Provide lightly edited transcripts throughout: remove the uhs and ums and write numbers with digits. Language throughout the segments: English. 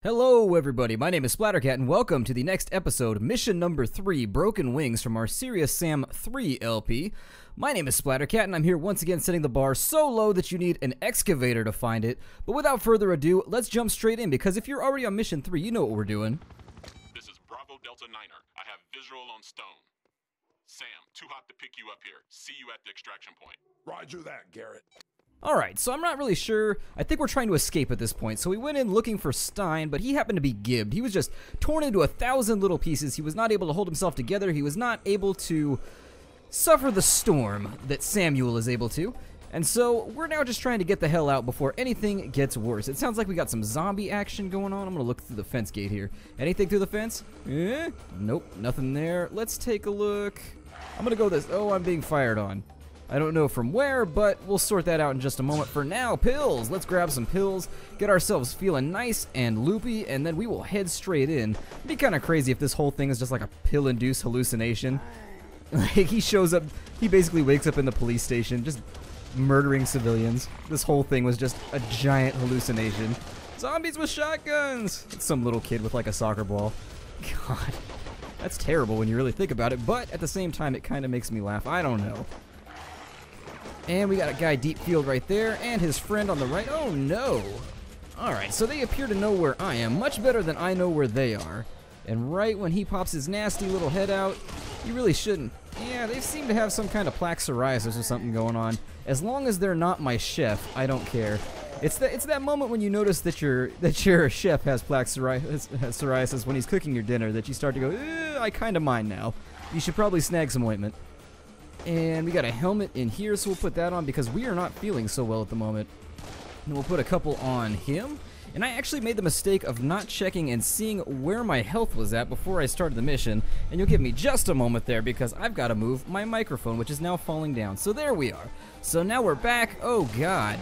Hello everybody, my name is Splattercat and welcome to the next episode, mission number 3, Broken Wings from our Serious Sam 3 LP. My name is Splattercat and I'm here once again setting the bar so low that you need an excavator to find it. But without further ado, let's jump straight in because if you're already on mission 3, you know what we're doing. This is Bravo Delta Niner. I have visual on Stone. Sam, too hot to pick you up here. See you at the extraction point. Roger that, Garrett. Alright, so I'm not really sure. I think we're trying to escape at this point. So we went in looking for Stein, but he happened to be gibbed. He was just torn into 1,000 little pieces. He was not able to hold himself together. He was not able to suffer the storm that Samuel is able to. And so we're now just trying to get the hell out before anything gets worse. It sounds like we got some zombie action going on. I'm going to look through the fence gate here. Anything through the fence? Nope, nothing there. Let's take a look. I'm going to go this. Oh, I'm being fired on. I don't know from where, but we'll sort that out in just a moment. For now, pills! Let's grab some pills, get ourselves feeling nice and loopy, and then we will head straight in. It'd be kind of crazy if this whole thing is just like a pill-induced hallucination. Like, he shows up, he basically wakes up in the police station, just murdering civilians. This whole thing was just a giant hallucination. Zombies with shotguns! It's some little kid with like a soccer ball. God, that's terrible when you really think about it, but at the same time, it kind of makes me laugh. I don't know. And we got a guy deep field right there, and his friend on the right. Oh no! Alright, so they appear to know where I am, much better than I know where they are. And right when he pops his nasty little head out, you really shouldn't. Yeah, they seem to have some kind of plaque psoriasis or something going on. As long as they're not my chef, I don't care. It's that moment when you notice that your chef has plaque psoriasis when he's cooking your dinner that you start to go, I kind of mind now. You should probably snag some ointment. And we got a helmet in here, so we'll put that on because we are not feeling so well at the moment. And we'll put a couple on him. And I actually made the mistake of not checking and seeing where my health was at before I started the mission. And you'll give me just a moment there because I've got to move my microphone, which is now falling down. So there we are. So now we're back. Oh, God.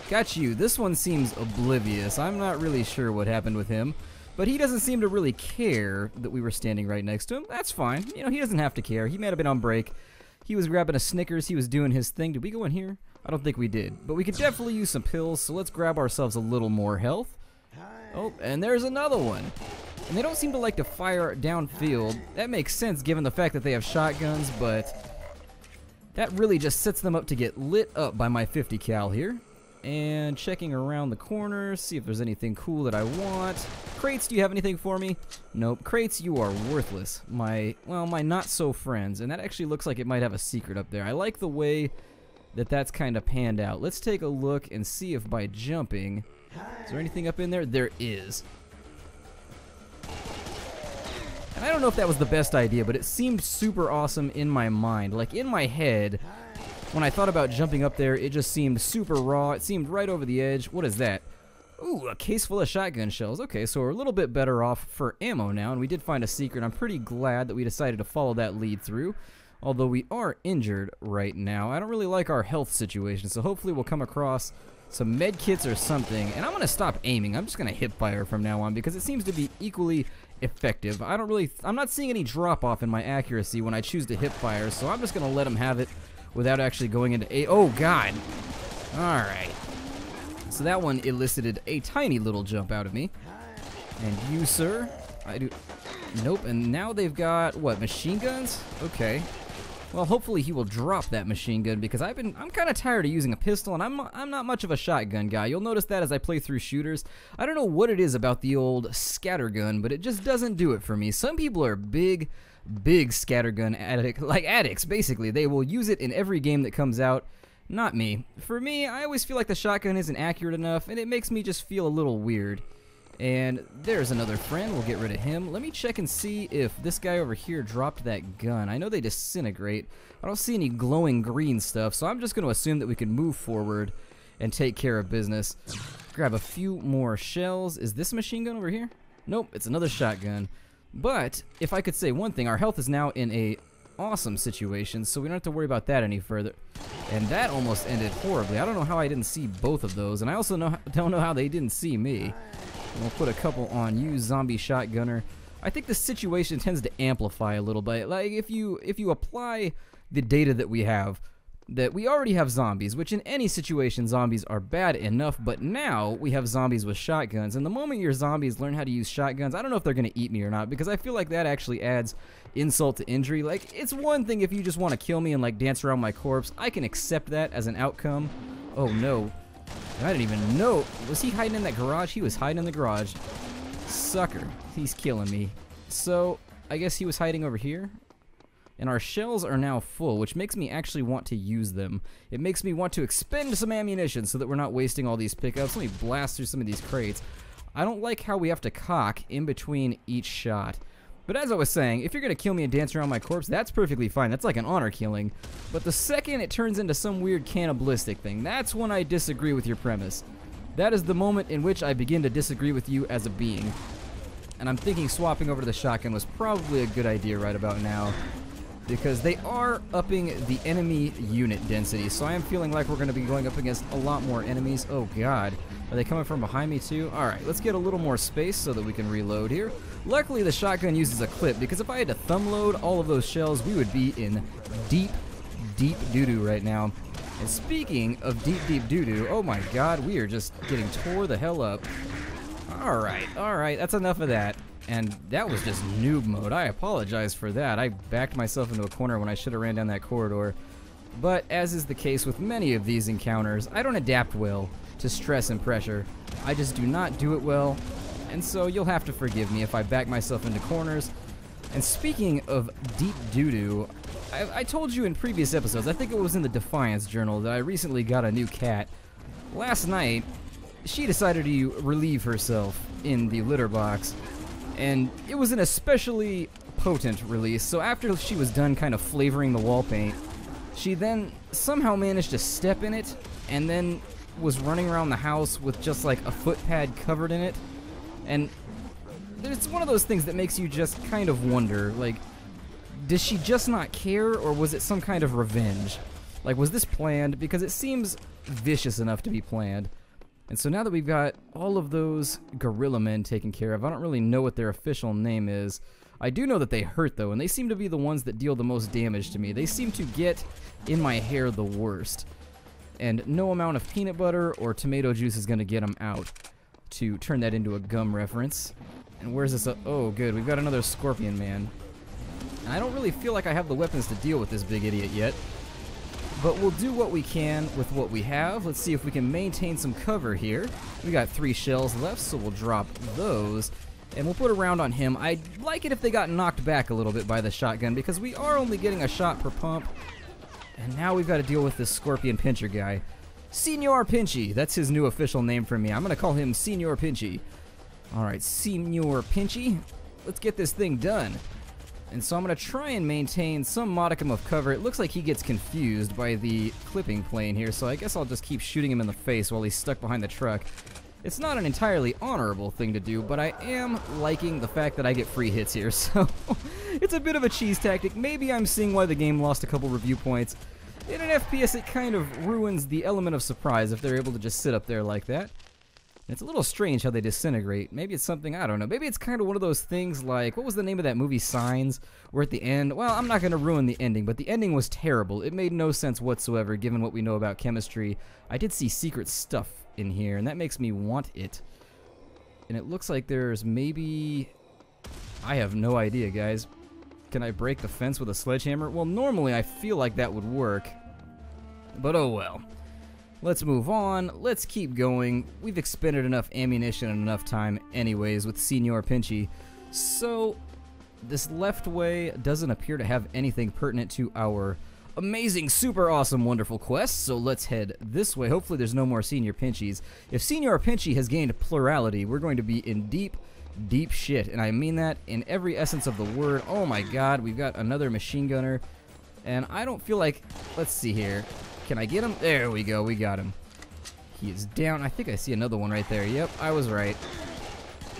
Got you. This one seems oblivious. I'm not really sure what happened with him. But he doesn't seem to really care that we were standing right next to him. That's fine. You know, he doesn't have to care. He might have been on break. He was grabbing a Snickers, he was doing his thing. Did we go in here? I don't think we did. But we could definitely use some pills, so let's grab ourselves a little more health. Oh, and there's another one. And they don't seem to like to fire downfield. That makes sense given the fact that they have shotguns, but that really just sets them up to get lit up by my 50 cal here. And checking around the corners, see if there's anything cool that I want. Crates, do you have anything for me? Nope. Crates, you are worthless. My not-so-friends. And that actually looks like it might have a secret up there. I like the way that that's kind of panned out. Let's take a look and see if by jumping... Is there anything up in there? There is. And I don't know if that was the best idea, but it seemed super awesome in my mind. Like, in my head... When I thought about jumping up there, it just seemed super raw. It seemed right over the edge. What is that? Ooh, a case full of shotgun shells. Okay, so we're a little bit better off for ammo now, and we did find a secret. I'm pretty glad that we decided to follow that lead through, although we are injured right now. I don't really like our health situation, so hopefully we'll come across some med kits or something. And I'm going to stop aiming. I'm just going to hip fire from now on because it seems to be equally effective. I'm not seeing any drop-off in my accuracy when I choose to hip fire, so I'm just going to let them have it without actually going into a... Oh, God. Alright. So that one elicited a tiny little jump out of me. And you, sir? I do... Nope, and now they've got, what, machine guns? Okay. Well, hopefully he will drop that machine gun because I'm kind of tired of using a pistol, and I'm not much of a shotgun guy. You'll notice that as I play through shooters. I don't know what it is about the old scattergun, but it just doesn't do it for me. Some people are big scattergun addicts, basically. They will use it in every game that comes out. Not me. For me, I always feel like the shotgun isn't accurate enough, and it makes me just feel a little weird. And there's another friend. We'll get rid of him. Let me check and see if this guy over here dropped that gun. I know they disintegrate. I don't see any glowing green stuff, so I'm just going to assume that we can move forward and take care of business. Grab a few more shells. Is this a machine gun over here? Nope, it's another shotgun. But if I could say one thing, our health is now in a awesome situation, so we don't have to worry about that any further. And that almost ended horribly. I don't know how I didn't see both of those, and I also don't know how they didn't see me. And we'll put a couple on you, zombie shotgunner. I think the situation tends to amplify a little bit. Like if you apply the data that we have that we already have zombies, which in any situation zombies are bad enough, but now we have zombies with shotguns, and the moment your zombies learn how to use shotguns, I don't know if they're going to eat me or not, because I feel like that actually adds insult to injury. Like, it's one thing if you just want to kill me and like dance around my corpse. I can accept that as an outcome. Oh no, I didn't even know. Was he hiding in that garage? He was hiding in the garage. Sucker, he's killing me. So I guess he was hiding over here. And our shells are now full, which makes me actually want to use them. It makes me want to expend some ammunition so that we're not wasting all these pickups. Let me blast through some of these crates. I don't like how we have to cock in between each shot. But as I was saying, if you're going to kill me and dance around my corpse, that's perfectly fine. That's like an honor killing. But the second it turns into some weird cannibalistic thing, that's when I disagree with your premise. That is the moment in which I begin to disagree with you as a being. And I'm thinking swapping over to the shotgun was probably a good idea right about now, because they are upping the enemy unit density, so I am feeling like we're going to be going up against a lot more enemies. Oh god, are they coming from behind me too? Alright, let's get a little more space so that we can reload here. Luckily the shotgun uses a clip, because if I had to thumb load all of those shells, we would be in deep, deep doo-doo right now. And speaking of deep, deep doo-doo, oh my god, we are just getting tore the hell up. Alright, that's enough of that. And that was just noob mode. I apologize for that. I backed myself into a corner when I should have ran down that corridor. But as is the case with many of these encounters, I don't adapt well to stress and pressure. I just do not do it well, and so you'll have to forgive me if I back myself into corners. And speaking of deep doo-doo, I told you in previous episodes, I think it was in the Defiance Journal, that I recently got a new cat. Last night, she decided to relieve herself in the litter box. And it was an especially potent release, so after she was done kind of flavoring the wall paint, she then somehow managed to step in it, and then was running around the house with just like a foot pad covered in it. And it's one of those things that makes you just kind of wonder, like, does she just not care, or was it some kind of revenge? Like, was this planned? Because it seems vicious enough to be planned. And so now that we've got all of those gorilla men taken care of, I don't really know what their official name is. I do know that they hurt, though, and they seem to be the ones that deal the most damage to me. They seem to get in my hair the worst. And no amount of peanut butter or tomato juice is going to get them out, to turn that into a gum reference. And where's this? Oh, good. We've got another scorpion man. And I don't really feel like I have the weapons to deal with this big idiot yet. But we'll do what we can with what we have. Let's see if we can maintain some cover here. We got 3 shells left, so we'll drop those. And we'll put a round on him. I'd like it if they got knocked back a little bit by the shotgun, because we are only getting a shot per pump. And now we've got to deal with this scorpion pincher guy. Senor Pinchy. That's his new official name for me. I'm going to call him Senor Pinchy. Alright, Senor Pinchy. Let's get this thing done. And so I'm going to try and maintain some modicum of cover. It looks like he gets confused by the clipping plane here, so I guess I'll just keep shooting him in the face while he's stuck behind the truck. It's not an entirely honorable thing to do, but I am liking the fact that I get free hits here, so it's a bit of a cheese tactic. Maybe I'm seeing why the game lost a couple review points. In an FPS, it kind of ruins the element of surprise if they're able to just sit up there like that. It's a little strange how they disintegrate. Maybe it's something, I don't know. Maybe it's kind of one of those things like, what was the name of that movie, Signs? Where at the end, well, I'm not going to ruin the ending, but the ending was terrible. It made no sense whatsoever, given what we know about chemistry. I did see secret stuff in here, and that makes me want it. And it looks like there's maybe... I have no idea, guys. Can I break the fence with a sledgehammer? Well, normally I feel like that would work. But oh well. Let's move on. Let's keep going. We've expended enough ammunition and enough time anyways with Senor Pinchy. So, this left way doesn't appear to have anything pertinent to our amazing, super awesome, wonderful quest. So let's head this way. Hopefully there's no more Senor Pinchies. If Senor Pinchy has gained plurality, we're going to be in deep, deep shit. And I mean that in every essence of the word. Oh my god, we've got another machine gunner. And I don't feel like... Let's see here. Can I get him? There we go, we got him. He is down. I think I see another one right there. Yep, I was right.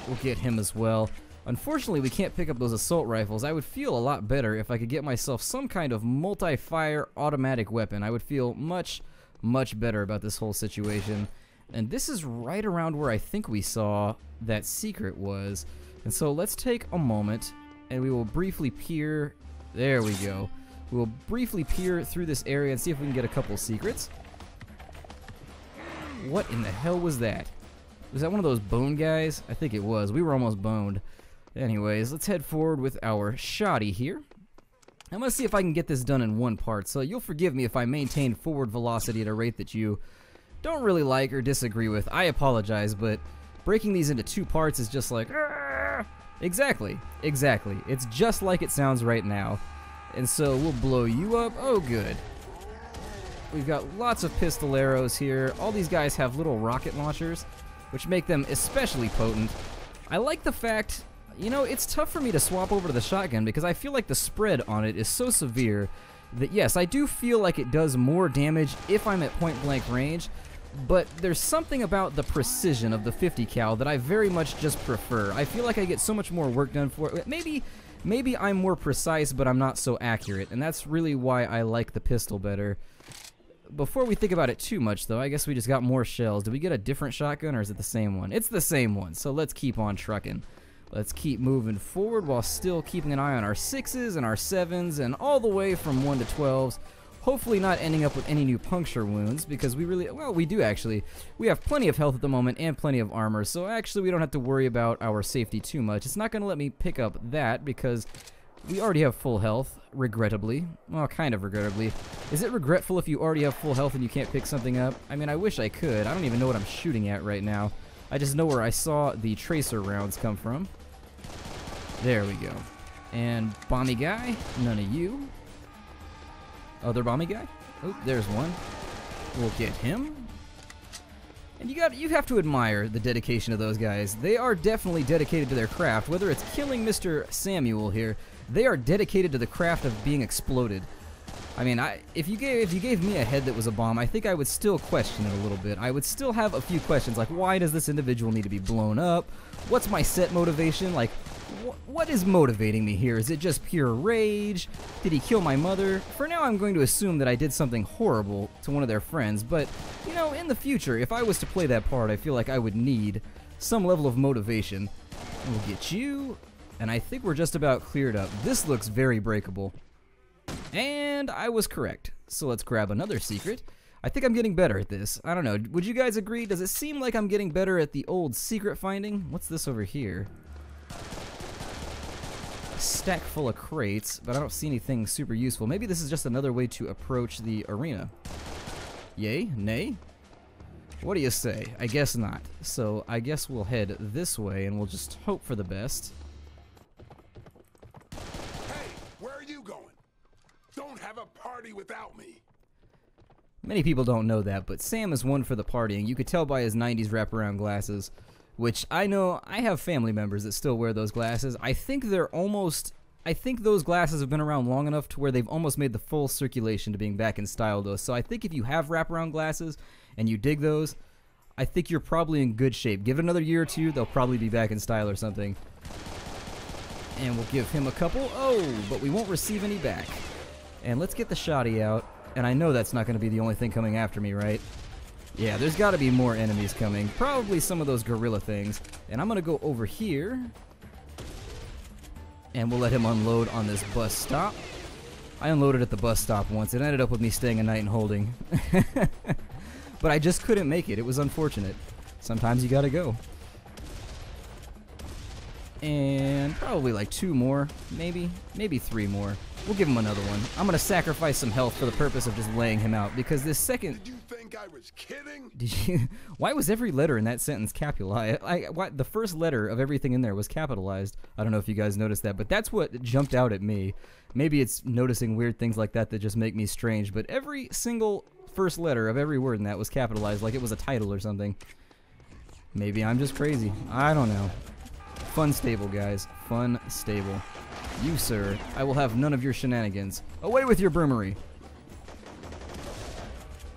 We'll get him as well. Unfortunately, we can't pick up those assault rifles. I would feel a lot better if I could get myself some kind of multi-fire automatic weapon. I would feel much, much better about this whole situation. And this is right around where I think we saw that secret was. And so let's take a moment and we will briefly peer. There we go. We'll briefly peer through this area and see if we can get a couple secrets. What in the hell was that? Was that one of those bone guys? I think it was. We were almost boned. Anyways, let's head forward with our shoddy here. I'm going to see if I can get this done in one part, so you'll forgive me if I maintain forward velocity at a rate that you don't really like or disagree with. I apologize, but breaking these into 2 parts is just like... Exactly. It's just like it sounds right now. And so we'll blow you up. Oh, good. We've got lots of pistol arrows here. All these guys have little rocket launchers, which make them especially potent. I like the fact, you know, it's tough for me to swap over to the shotgun because I feel like the spread on it is so severe that, yes, I do feel like it does more damage if I'm at point-blank range, but there's something about the precision of the 50 cal that I very much just prefer. I feel like I get so much more work done for it. Maybe I'm more precise, but I'm not so accurate, and that's really why I like the pistol better. Before we think about it too much, though, I guess we just got more shells. Did we get a different shotgun, or is it the same one? It's the same one, so let's keep on trucking. Let's keep moving forward while still keeping an eye on our 6s and our 7s and all the way from 1 to 12s. Hopefully not ending up with any new puncture wounds, because we really, well, we do actually. We have plenty of health at the moment and plenty of armor, so actually we don't have to worry about our safety too much. It's not going to let me pick up that because we already have full health, regrettably. Well, kind of regrettably. Is it regretful if you already have full health and you can't pick something up? I mean, I wish I could. I don't even know what I'm shooting at right now. I just know where I saw the tracer rounds come from. There we go. And bomby guy, none of you. Other bomby guy? Oh, there's one. We'll get him. And you have to admire the dedication of those guys. They are definitely dedicated to their craft. Whether it's killing Mr. Samuel here, they are dedicated to the craft of being exploded. I mean, if you gave me a head that was a bomb, I think I would still question it a little bit. I would still have a few questions, like why does this individual need to be blown up? What's my set motivation? Like, what is motivating me here? Is it just pure rage? Did he kill my mother? For now, I'm going to assume that I did something horrible to one of their friends, but, you know, in the future, if I was to play that part, I feel like I would need some level of motivation. And we'll get you, and I think we're just about cleared up. This looks very breakable. And I was correct. So let's grab another secret. I think I'm getting better at this. I don't know. Would you guys agree? Does it seem like I'm getting better at the old secret finding? What's this over here? A stack full of crates, but I don't see anything super useful. Maybe this is just another way to approach the arena. Yay? Nay? What do you say? I guess not. So I guess we'll head this way and we'll just hope for the best. Hey, where are you going? Don't have a party without me. Many people don't know that, but Sam is one for the partying. You could tell by his 90s wraparound glasses, which I know I have family members that still wear those glasses. I think those glasses have been around long enough to where they've almost made the full circulation to being back in style, though. So I think if you have wraparound glasses and you dig those, I think you're probably in good shape. Give it another year or two, they'll probably be back in style or something. And we'll give him a couple. Oh, but we won't receive any back. And let's get the shoddy out. And I know that's not going to be the only thing coming after me, right? Yeah, there's got to be more enemies coming. Probably some of those gorilla things. And I'm going to go over here. And we'll let him unload on this bus stop. I unloaded at the bus stop once. It ended up with me staying a night and holding. But I just couldn't make it. It was unfortunate. Sometimes you got to go. And probably like 2 more. Maybe 3 more. We'll give him another one. I'm going to sacrifice some health for the purpose of just laying him out, because this second... Did you think I was kidding? Did you... Why was every letter in that sentence capitalized? The first letter of everything in there was capitalized. I don't know if you guys noticed that, but that's what jumped out at me. Maybe it's noticing weird things like that that just make me strange, but every single first letter of every word in that was capitalized, like it was a title or something. Maybe I'm just crazy. I don't know. Fun stable, guys. Fun stable. You, sir, I will have none of your shenanigans. Away with your broomery.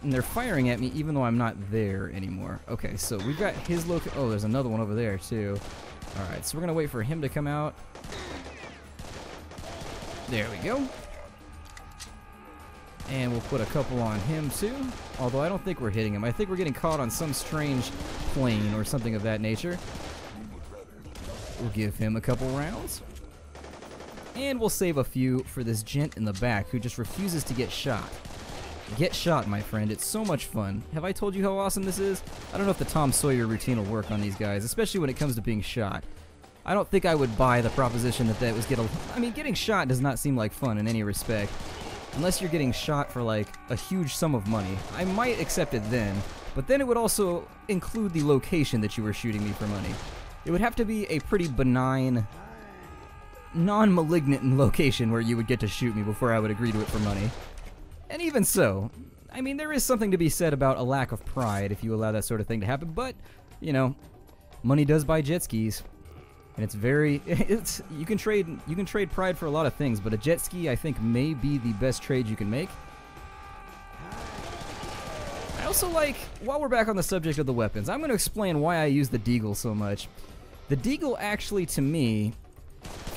And they're firing at me even though I'm not there anymore. Okay, so we've got his oh, there's another one over there, too. Alright, so we're going to wait for him to come out. There we go. And we'll put a couple on him, too. Although I don't think we're hitting him. I think we're getting caught on some strange plane or something of that nature. We'll give him a couple rounds. And we'll save a few for this gent in the back who just refuses to get shot. Get shot, my friend. It's so much fun. Have I told you how awesome this is? I don't know if the Tom Sawyer routine will work on these guys, especially when it comes to being shot. I don't think I would buy the proposition that was I mean, getting shot does not seem like fun in any respect. Unless you're getting shot for, like, a huge sum of money. I might accept it then, but then it would also include the location that you were shooting me for money. It would have to be a pretty benign, non-malignant location where you would get to shoot me before I would agree to it for money. And even so, I mean, there is something to be said about a lack of pride if you allow that sort of thing to happen, but, you know, money does buy jet skis. And you can trade pride for a lot of things, but a jet ski I think may be the best trade you can make. I also like, while we're back on the subject of the weapons, I'm going to explain why I use the Deagle so much. The Deagle actually, to me,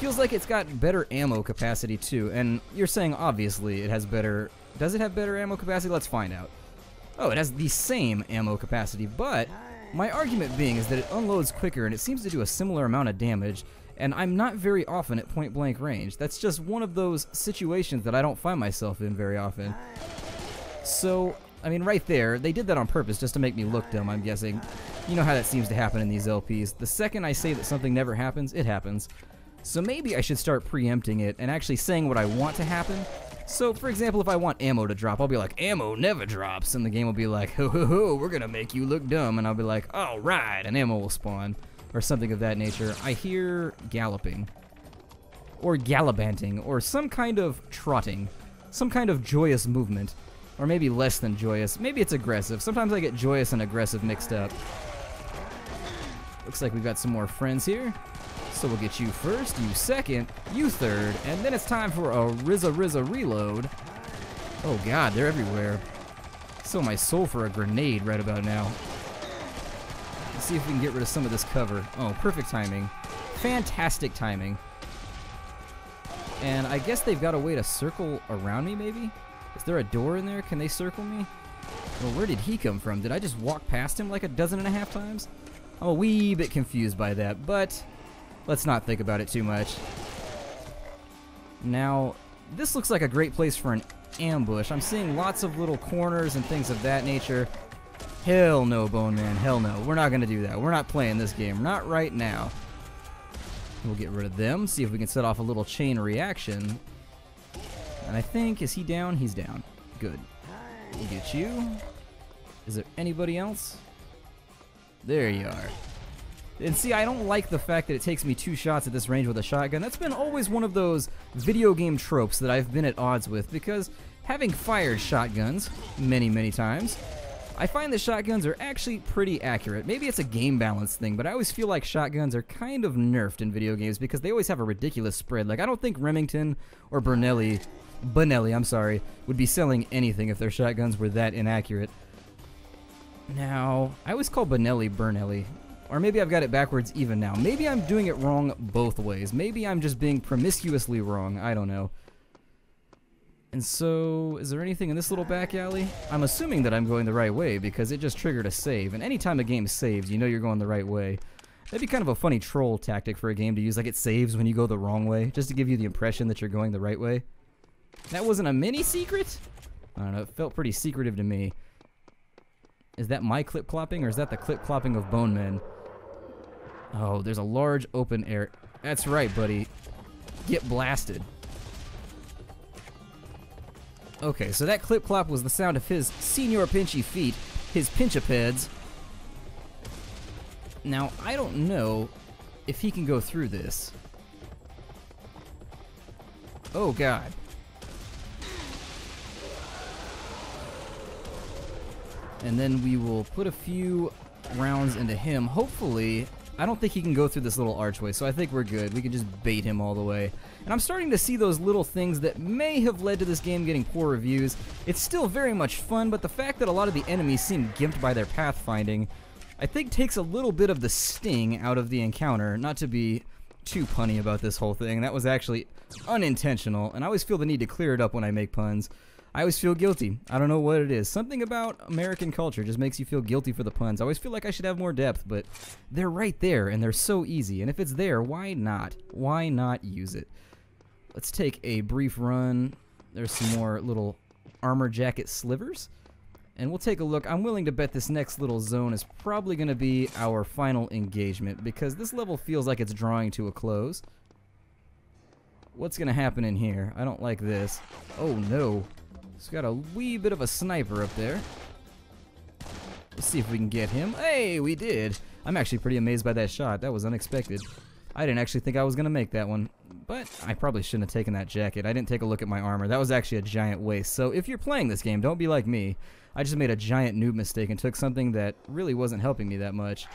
feels like it's got better ammo capacity too, and you're saying obviously it has better. Does it have better ammo capacity? Let's find out. Oh, it has the same ammo capacity, but my argument being is that it unloads quicker and it seems to do a similar amount of damage, and I'm not very often at point blank range. That's just one of those situations that I don't find myself in very often. So, I mean, right there, they did that on purpose just to make me look dumb, I'm guessing. You know how that seems to happen in these LPs. The second I say that something never happens, it happens. So maybe I should start preempting it and actually saying what I want to happen. So, for example, if I want ammo to drop, I'll be like, ammo never drops, and the game will be like, ho ho ho, we're gonna make you look dumb, and I'll be like, alright, and ammo will spawn, or something of that nature. I hear galloping, or gallivanting, or some kind of trotting, some kind of joyous movement, or maybe less than joyous. Maybe it's aggressive. Sometimes I get joyous and aggressive mixed up. Looks like we've got some more friends here. So we'll get you first, you second, you third, and then it's time for a Rizza reload. Oh god, they're everywhere. So my soul for a grenade right about now. Let's see if we can get rid of some of this cover. Oh, perfect timing. Fantastic timing. And I guess they've got a way to circle around me, maybe? Is there a door in there? Can they circle me? Well, where did he come from? Did I just walk past him like 12 times? I'm a wee bit confused by that, but let's not think about it too much. Now, this looks like a great place for an ambush. I'm seeing lots of little corners and things of that nature. Hell no, Bone Man. Hell no. We're not going to do that. We're not playing this game. Not right now. We'll get rid of them. See if we can set off a little chain reaction. And I think, is he down? He's down. Good. We'll get you. Is there anybody else? There you are. And see, I don't like the fact that it takes me 2 shots at this range with a shotgun. That's been always one of those video game tropes that I've been at odds with, because having fired shotguns many, many times, I find that shotguns are actually pretty accurate. Maybe it's a game balance thing, but I always feel like shotguns are kind of nerfed in video games because they always have a ridiculous spread. Like, I don't think Remington or Benelli, I'm sorry, would be selling anything if their shotguns were that inaccurate. Now, I always call Benelli Bernelli. Or maybe I've got it backwards even now. Maybe I'm doing it wrong both ways. Maybe I'm just being promiscuously wrong. I don't know. And so, is there anything in this little back alley? I'm assuming that I'm going the right way because it just triggered a save. And anytime a game saves, you know you're going the right way. That'd be kind of a funny troll tactic for a game to use, like it saves when you go the wrong way, just to give you the impression that you're going the right way. That wasn't a mini secret? I don't know, it felt pretty secretive to me. Is that my clip-clopping, or is that the clip-clopping of Bone Men? Oh, there's a large open air. That's right, buddy. Get blasted. Okay, so that clip-clop was the sound of his Senior Pinchy feet, his pinchapeds. Now, I don't know if he can go through this. Oh, God. And then we will put a few rounds into him. Hopefully, I don't think he can go through this little archway, so I think we're good. We can just bait him all the way. And I'm starting to see those little things that may have led to this game getting poor reviews. It's still very much fun, but the fact that a lot of the enemies seem gimped by their pathfinding, I think takes a little bit of the sting out of the encounter. Not to be too punny about this whole thing. That was actually unintentional, and I always feel the need to clear it up when I make puns. I always feel guilty. I don't know what it is. Something about American culture just makes you feel guilty for the puns. I always feel like I should have more depth, but they're right there, and they're so easy. And if it's there, why not? Why not use it? Let's take a brief run. There's some more little armor jacket slivers. And we'll take a look. I'm willing to bet this next little zone is probably going to be our final engagement, because this level feels like it's drawing to a close. What's going to happen in here? I don't like this. Oh no. It's got a wee bit of a sniper up there. Let's see if we can get him. Hey, we did. I'm actually pretty amazed by that shot. That was unexpected. I didn't actually think I was going to make that one. But I probably shouldn't have taken that jacket. I didn't take a look at my armor. That was actually a giant waste. So if you're playing this game, don't be like me. I just made a giant noob mistake and took something that really wasn't helping me that much.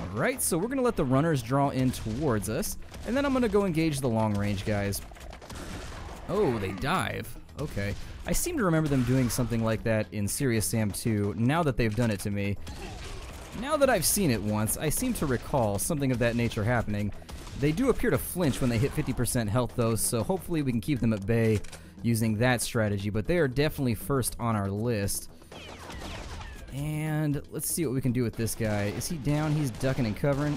Alright, so we're going to let the runners draw in towards us. And then I'm going to go engage the long range guys. Oh, they dive. Okay. I seem to remember them doing something like that in Serious Sam 2, now that they've done it to me. Now that I've seen it once, I seem to recall something of that nature happening. They do appear to flinch when they hit 50% health though, so hopefully we can keep them at bay using that strategy, but they are definitely first on our list. And let's see what we can do with this guy. Is he down? He's ducking and covering.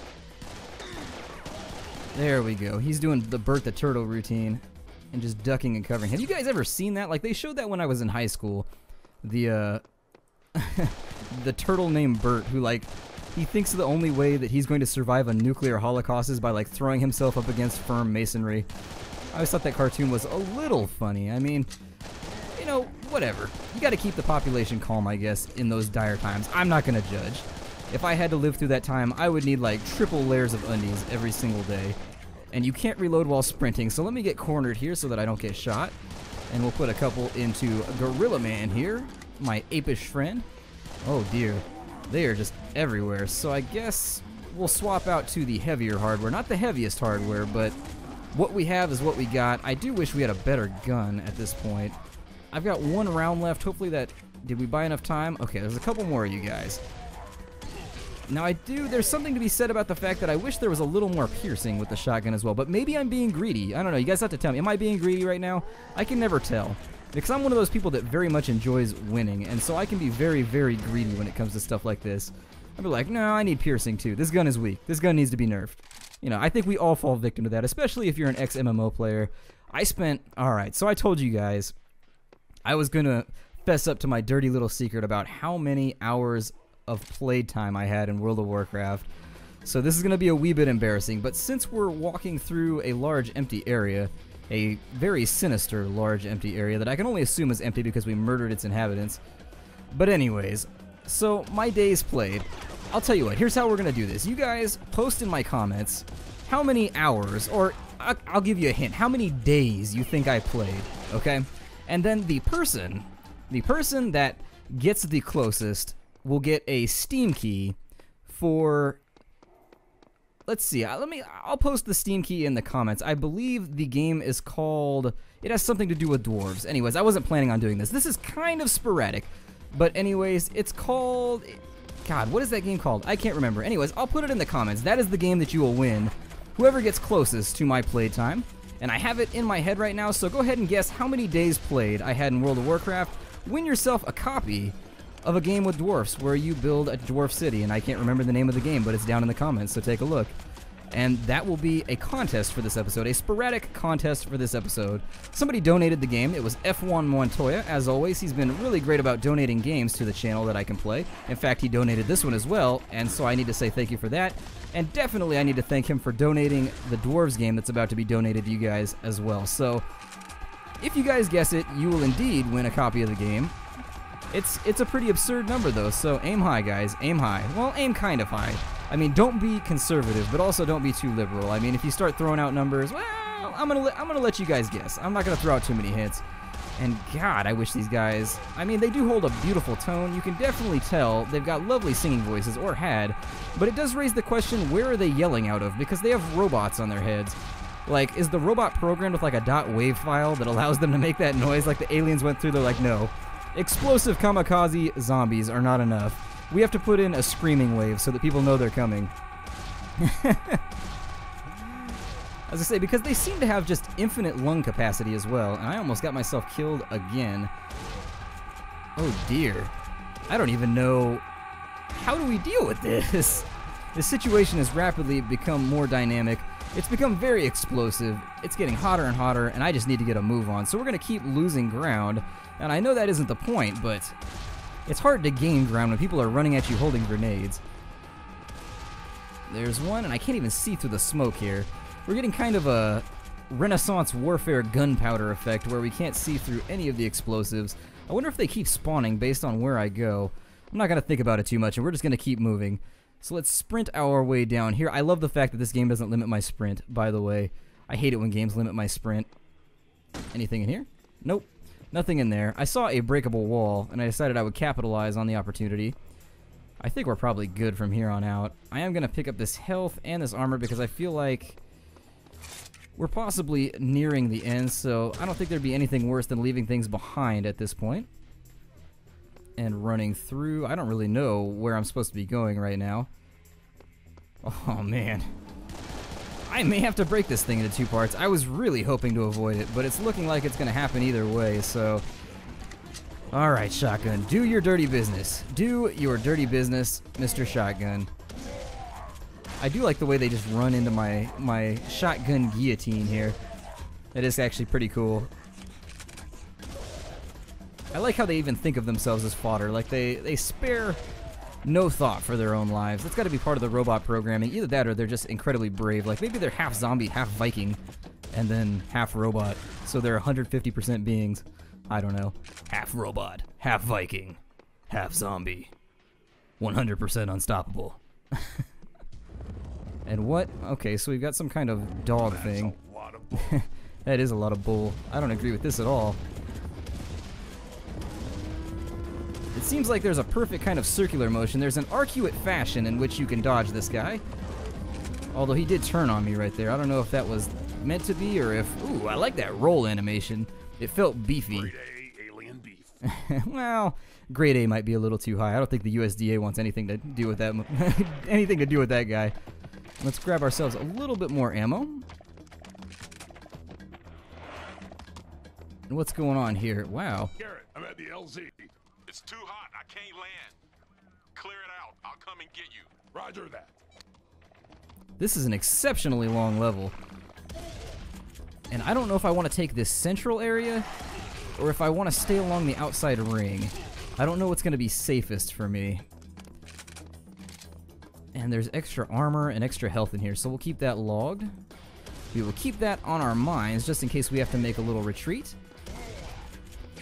There we go. He's doing the Bert the Turtle routine and just ducking and covering. Have you guys ever seen that? Like, they showed that when I was in high school. The the turtle named Bert, who, like, he thinks the only way that he's going to survive a nuclear holocaust is by, like, throwing himself up against firm masonry. I always thought that cartoon was a little funny. I mean, you know, whatever. You gotta keep the population calm, I guess, in those dire times. I'm not gonna judge. If I had to live through that time, I would need, like, triple layers of undies every single day. And you can't reload while sprinting, so let me get cornered here so that I don't get shot. And we'll put a couple into Gorilla Man here, my apish friend. Oh dear, they are just everywhere. So I guess we'll swap out to the heavier hardware. Not the heaviest hardware, but what we have is what we got. I do wish we had a better gun at this point. I've got one round left. Hopefully that... Did we buy enough time? Okay, there's a couple more of you guys. Now there's something to be said about the fact that I wish there was a little more piercing with the shotgun as well, but maybe I'm being greedy. I don't know, you guys have to tell me. Am I being greedy right now? I can never tell. Because I'm one of those people that very much enjoys winning, and so I can be very, very greedy when it comes to stuff like this. I'd be like, no, I need piercing too. This gun is weak. This gun needs to be nerfed. You know, I think we all fall victim to that, especially if you're an ex-MMO player. Alright, so I told you guys I was gonna fess up to my dirty little secret about how many hours of playtime I had in World of Warcraft. So this is going to be a wee bit embarrassing, but since we're walking through a large empty area, a very sinister large empty area that I can only assume is empty because we murdered its inhabitants. But anyways, so my days played. I'll tell you what, here's how we're going to do this. You guys post in my comments how many hours, or I'll give you a hint, how many days you think I played, okay? And then the person that gets the closest will get a Steam key for, let's see, I'll post the Steam key in the comments. I believe the game is called, it has something to do with dwarves. Anyways, I wasn't planning on doing this. This is kind of sporadic, but anyways, it's called, God, what is that game called? I can't remember. Anyways, I'll put it in the comments. That is the game that you will win, whoever gets closest to my playtime. And I have it in my head right now, so go ahead and guess how many days played I had in World of Warcraft. Win yourself a copy of A Game with Dwarfs, where you build a dwarf city, and I can't remember the name of the game, but it's down in the comments, so take a look. And that will be a contest for this episode, a sporadic contest for this episode. Somebody donated the game. It was F1 Montoya. As always, he's been really great about donating games to the channel that I can play. In fact, he donated this one as well, and so I need to say thank you for that. And definitely I need to thank him for donating the Dwarves game that's about to be donated to you guys as well. So if you guys guess it, you will indeed win a copy of the game. It's a pretty absurd number though, so aim high, guys. Aim high. Well, aim kind of high. I mean, don't be conservative, but also don't be too liberal. I mean, if you start throwing out numbers, well, I'm gonna let you guys guess. I'm not gonna throw out too many hits. And God, I wish these guys, I mean, they do hold a beautiful tone. You can definitely tell they've got lovely singing voices, or had, but it does raise the question, where are they yelling out of? Because they have robots on their heads. Like, is the robot programmed with like a .wav file that allows them to make that noise like the aliens went through? They're like, no. Explosive kamikaze zombies are not enough. We have to put in a screaming wave so that people know they're coming. As I say, because they seem to have just infinite lung capacity as well, and I almost got myself killed again. Oh dear. I don't even know... How do we deal with this? This situation has rapidly become more dynamic. It's become very explosive. It's getting hotter and hotter, and I just need to get a move on. So we're going to keep losing ground, and I know that isn't the point, but it's hard to gain ground when people are running at you holding grenades. There's one, and I can't even see through the smoke here. We're getting kind of a Renaissance warfare gunpowder effect where we can't see through any of the explosives. I wonder if they keep spawning based on where I go. I'm not going to think about it too much, and we're just going to keep moving. So let's sprint our way down here. I love the fact that this game doesn't limit my sprint, by the way. I hate it when games limit my sprint. Anything in here? Nope. Nothing in there. I saw a breakable wall, and I decided I would capitalize on the opportunity. I think we're probably good from here on out. I am going to pick up this health and this armor because I feel like we're possibly nearing the end, so I don't think there'd be anything worse than leaving things behind at this point. And running through. I don't really know where I'm supposed to be going right now. Oh, man. I may have to break this thing into two parts. I was really hoping to avoid it, but it's looking like it's going to happen either way, so... Alright, Shotgun. Do your dirty business. Do your dirty business, Mr. Shotgun. I do like the way they just run into my shotgun guillotine here. It is actually pretty cool. I like how they even think of themselves as fodder. Like, they spare no thought for their own lives. That's got to be part of the robot programming. Either that or they're just incredibly brave. Like, maybe they're half zombie, half Viking, and then half robot. So they're 150% beings. I don't know. Half robot, half Viking, half zombie. 100% unstoppable. And what? Okay, so we've got some kind of dog thing. That is a lot of bull. I don't agree with this at all. It seems like there's a perfect kind of circular motion. There's an arcuate fashion in which you can dodge this guy. Although he did turn on me right there. I don't know if that was meant to be or if... Ooh, I like that roll animation. It felt beefy. Grade A alien beef. Well, grade A might be a little too high. I don't think the USDA wants anything to do with that. Anything to do with that guy. Let's grab ourselves a little bit more ammo. And what's going on here? Wow. Garrett, I'm at the LZ. It's too hot. I can't land. Clear it out. I'll come and get you. Roger that. This is an exceptionally long level. And I don't know if I want to take this central area or if I want to stay along the outside ring. I don't know what's going to be safest for me. And there's extra armor and extra health in here, so we'll keep that logged. We will keep that on our minds just in case we have to make a little retreat.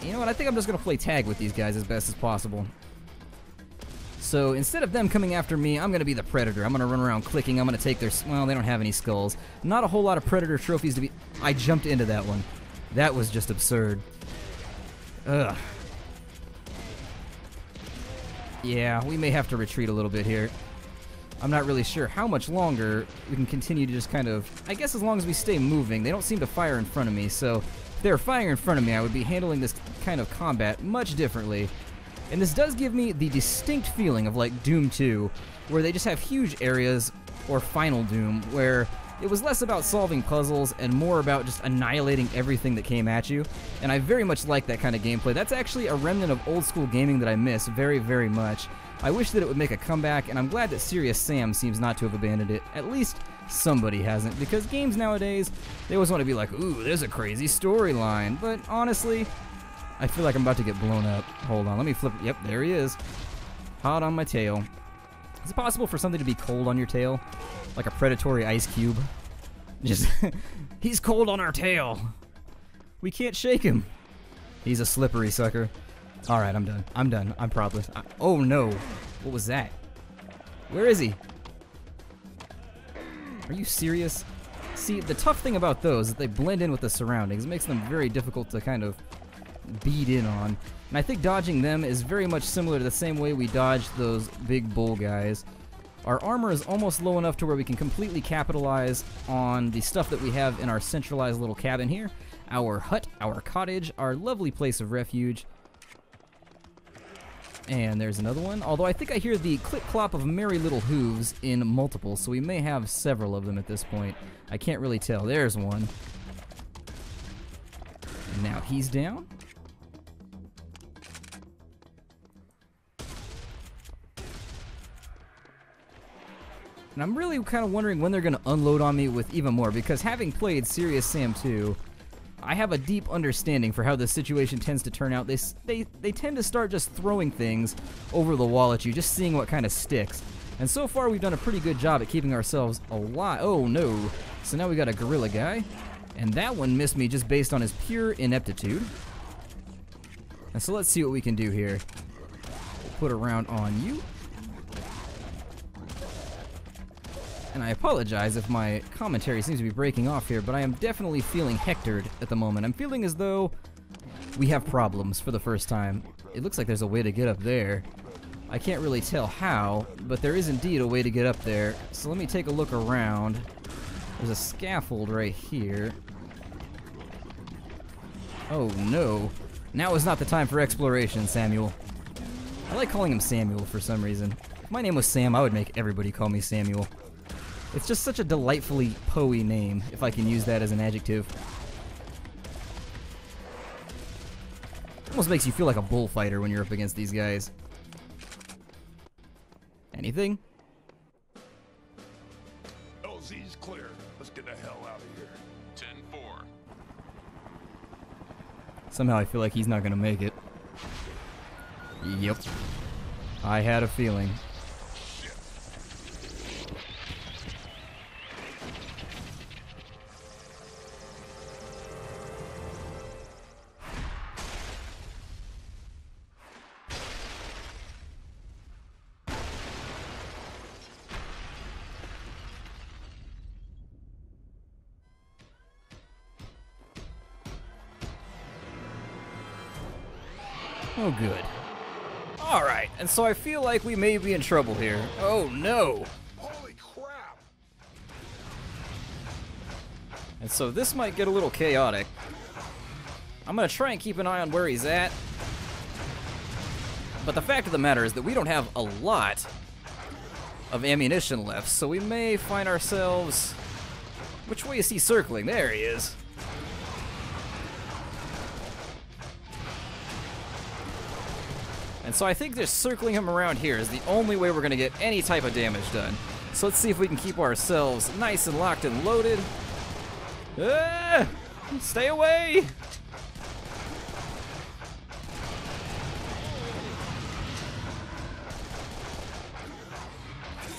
You know what, I think I'm just going to play tag with these guys as best as possible. So instead of them coming after me, I'm going to be the predator. I'm going to run around clicking. I'm going to take their... Well, they don't have any skulls. Not a whole lot of predator trophies to be... I jumped into that one. That was just absurd. Ugh. Yeah, we may have to retreat a little bit here. I'm not really sure how much longer we can continue to just kind of... I guess as long as we stay moving. They don't seem to fire in front of me, so... If they were firing in front of me, I would be handling this kind of combat much differently. And this does give me the distinct feeling of like Doom 2, where they just have huge areas, or Final Doom, where it was less about solving puzzles and more about just annihilating everything that came at you. And I very much like that kind of gameplay. That's actually a remnant of old school gaming that I miss very, very much. I wish that it would make a comeback, and I'm glad that Serious Sam seems not to have abandoned it. At least somebody hasn't, because games nowadays, they always want to be like, ooh, there's a crazy storyline. But honestly, I feel like I'm about to get blown up. Hold on, let me flip. Yep, there he is. Hot on my tail. Is it possible for something to be cold on your tail? Like a predatory ice cube? Just, he's cold on our tail. We can't shake him. He's a slippery sucker. Alright, I'm done. I'm done. I'm probably... oh no. What was that? Where is he? Are you serious? See, the tough thing about those is that they blend in with the surroundings. It makes them very difficult to kind of beat in on. And I think dodging them is very much similar to the same way we dodged those big bull guys. Our armor is almost low enough to where we can completely capitalize on the stuff that we have in our centralized little cabin here. Our hut, our cottage, our lovely place of refuge. And there's another one. Although I think I hear the clip-clop of merry little hooves in multiples, so we may have several of them at this point. I can't really tell. There's one. And now he's down. And I'm really kind of wondering when they're going to unload on me with even more, because having played Serious Sam 2, I have a deep understanding for how this situation tends to turn out. They tend to start just throwing things over the wall at you, just seeing what kind of sticks. And so far we've done a pretty good job at keeping ourselves alive. Oh no. So now we got a gorilla guy. And that one missed me just based on his pure ineptitude. And so let's see what we can do here. Put a round on you. And I apologize if my commentary seems to be breaking off here, but I am definitely feeling hectored at the moment. I'm feeling as though we have problems for the first time. It looks like there's a way to get up there. I can't really tell how, but there is indeed a way to get up there. So let me take a look around. There's a scaffold right here. Oh no. Now is not the time for exploration, Samuel. I like calling him Samuel for some reason. If my name was Sam, I would make everybody call me Samuel. It's just such a delightfully poey name, if I can use that as an adjective. Almost makes you feel like a bullfighter when you're up against these guys. Anything? LZ's clear. Let's get the hell out of here. 10-4. Somehow I feel like he's not gonna make it. Yep. I had a feeling. Oh, good. Alright, and so I feel like we may be in trouble here. Oh, no! Holy crap! And so this might get a little chaotic. I'm gonna try and keep an eye on where he's at. But the fact of the matter is that we don't have a lot of ammunition left, so we may find ourselves... Which way is he circling? There he is. And so I think just circling him around here is the only way we're going to get any type of damage done. So let's see if we can keep ourselves nice and locked and loaded. Ah! Stay away!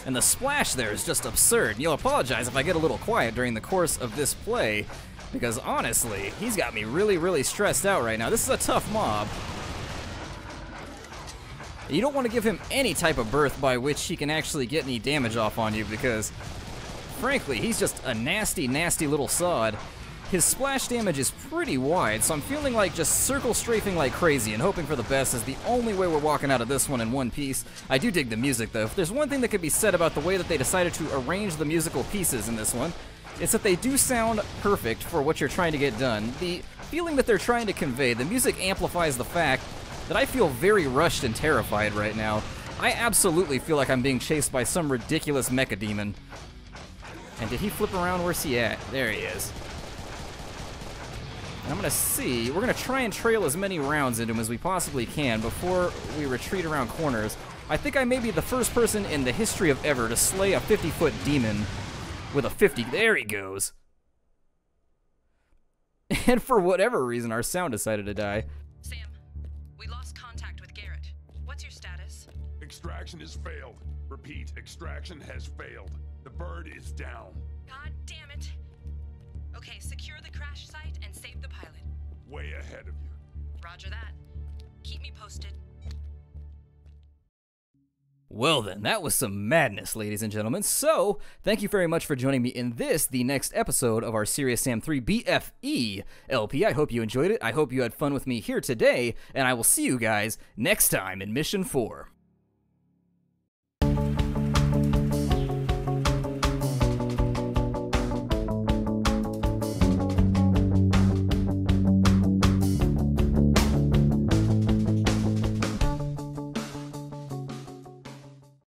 And the splash there is just absurd. You'll apologize if I get a little quiet during the course of this play, because honestly, he's got me really, really stressed out right now. This is a tough mob. You don't want to give him any type of berth by which he can actually get any damage off on you, because, frankly, he's just a nasty, nasty little sod. His splash damage is pretty wide, so I'm feeling like just circle strafing like crazy and hoping for the best is the only way we're walking out of this one in one piece. I do dig the music, though. If there's one thing that could be said about the way that they decided to arrange the musical pieces in this one, it's that they do sound perfect for what you're trying to get done. The feeling that they're trying to convey, the music amplifies the fact that I feel very rushed and terrified right now. I absolutely feel like I'm being chased by some ridiculous mecha demon. And did he flip around? Where's he at? There he is. And I'm gonna see, we're gonna try and trail as many rounds into him as we possibly can before we retreat around corners. I think I may be the first person in the history of ever to slay a 50-foot demon with a 50. There he goes. And for whatever reason, our sound decided to die. Sam, we lost contact with Garrett. What's your status? Extraction has failed. Repeat, extraction has failed. The bird is down. God damn it. Okay, secure the crash site and save the pilot. Way ahead of you. Roger that. Keep me posted. Well then, that was some madness, ladies and gentlemen. So, thank you very much for joining me in this, the next episode of our Serious Sam 3 BFE LP. I hope you enjoyed it. I hope you had fun with me here today, and I will see you guys next time in Mission 4.